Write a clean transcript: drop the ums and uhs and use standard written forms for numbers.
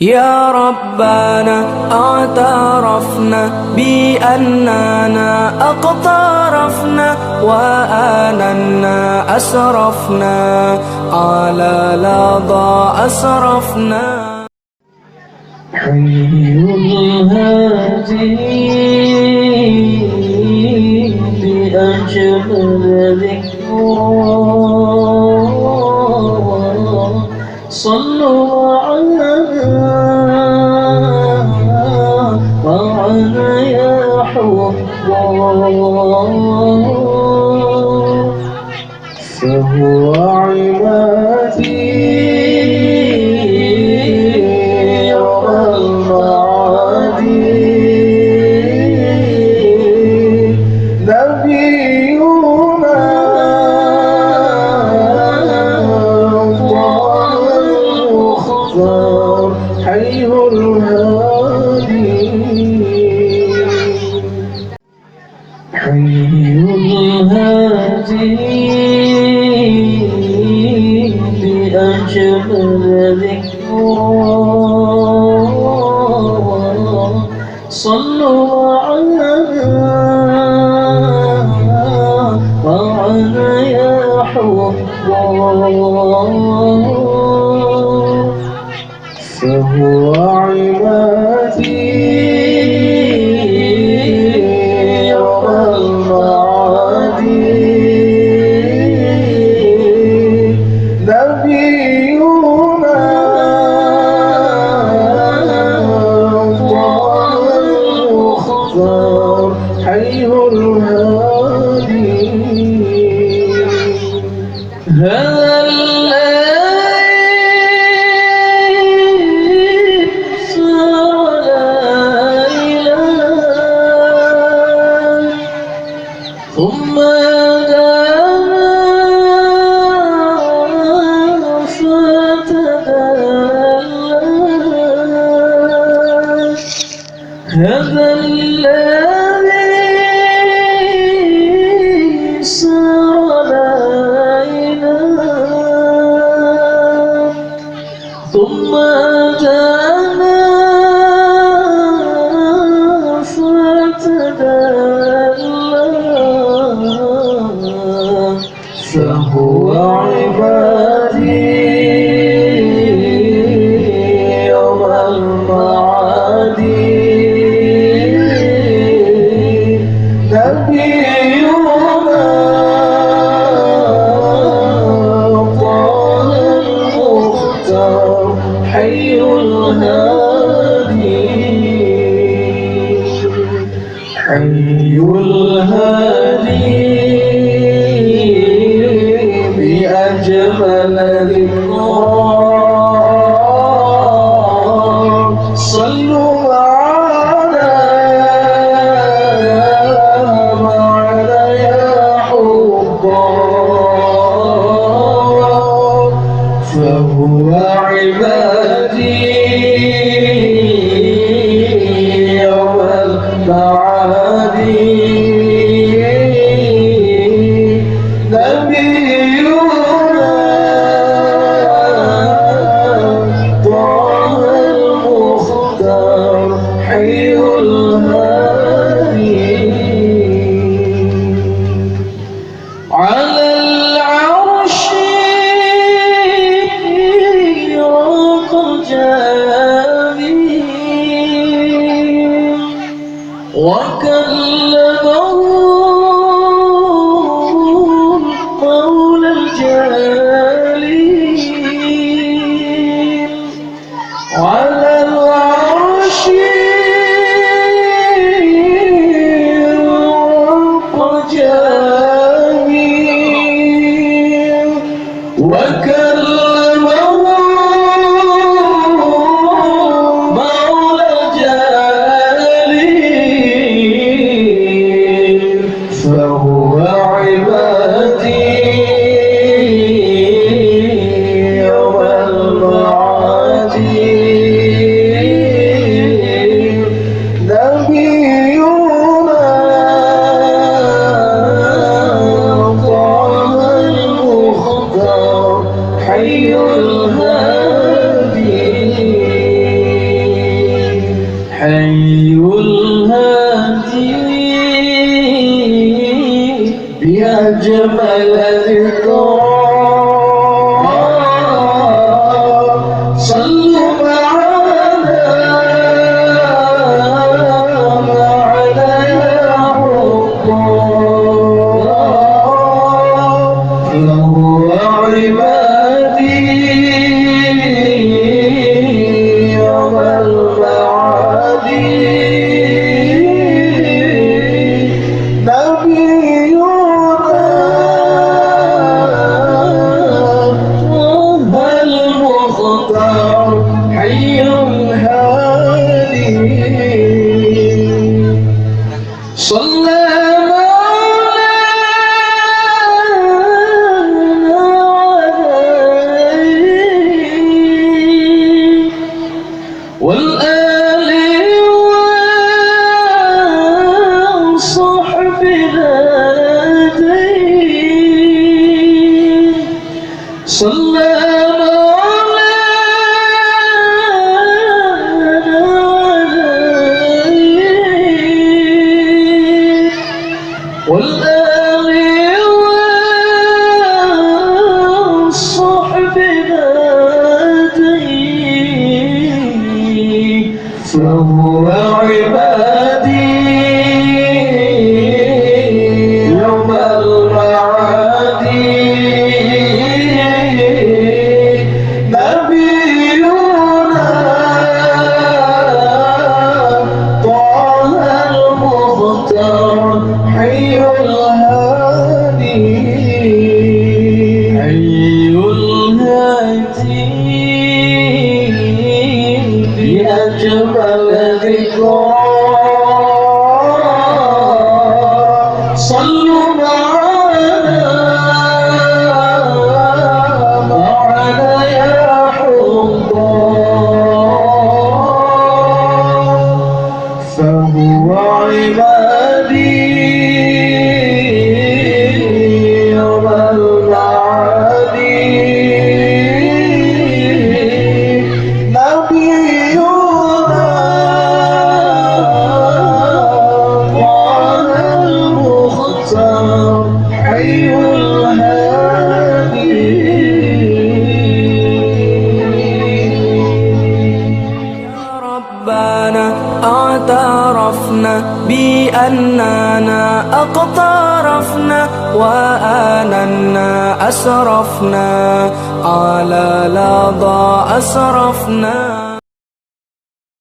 يا ربنا اعترفنا بأننا اقترفنا وآننا أسرفنا على لظى أسرفنا. حي الهادي بأجمل ذكر صلوا على يا حب فهو عبادي يوم المعادي نبينا الله المختار حي الهادي حي الهادي بأجمل ذكر صلوا على يا حب فهو عبادي يوم المعادي نبينا الله المختار حي الهادي هذا الليل صار ليلا ثم دنا فتدلى هذا الذي صار ليلا ثم دنا فتدلى فهو عبادي يوم المعادي نبينا طه المختار حي الهادي حي الهادي بأجمل ذكر صلوا على يا حب فهو عبادي يوم المعادي نبينا طه المختار حي الهادي على العرش يراق الجابي وكلمه مولى الجليل على العرش يراق الجابي وكلمه مولى الجليل فهو عبادي يوم المعادي أجمل ذكرى صلوا معنا يا حب له عبادي يوم المعاد حي هادي صلى والآل والصحب هادين صلى والآل والصحب هادين فهو عبادي يوم المعاد نبينا طه المختار حي الهادي حي الهادي بأجمل ذكرى صلوا معنا يا حب فهو عبادي يوم المعاد نبينا طه المختار حي الهادي ربنا اعترفنا بأننا اقترفنا وآننا أسرفنا على لظى أسرفنا